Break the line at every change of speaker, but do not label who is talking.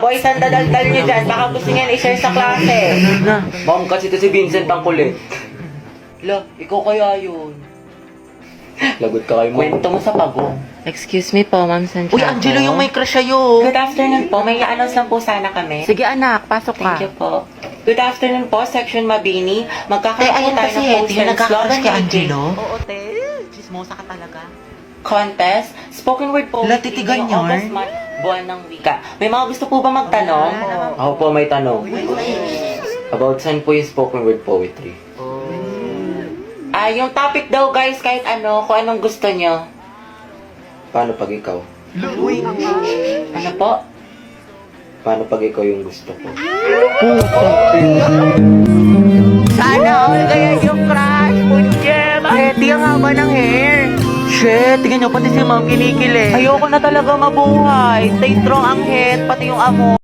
Boys, ang dadaldal nyo dyan. Baka gusto niyan i-share sa klase.
Ma'am, kasi ito si Vincent ang kulit.
Lo, ikaw kaya yun.
Lagot ka kay mo.
Kwento mo sa pagong.
Excuse me po, Ma'am Santiago.
Uy, Angelo, yung may crush sa'yo. Good afternoon po. May i-announce lang po sana kami.
Sige anak, pasok ka.
Thank you po. Good afternoon po, Section Mabini. Magkakaroon po
ayun
tayo
kasi,
ng
Hetty,
poster
yung nagkakrush
slogan
kay
making.
Angelo.
Oo, te. Chismosa ka talaga. Contest, spoken word poetry.
Latitigan
ngayong
yun.
August month, buwan ng wika. May mga gusto po ba magtanong?
Ako po may tanong. About saan po yung spoken word poetry?
Yung topic daw guys, kahit ano, kung anong gusto nyo.
Paano pag ikaw?
Ano po?
Paano pag ikaw yung gusto ko?
Sana all kaya yung crush. Punjem! Hetty, ang haba ng hair. Shit, tingnan nyo, pati si ma'am kinikilig. Ayoko na talaga mabuhay. Stay strong ang head, pati yung amo.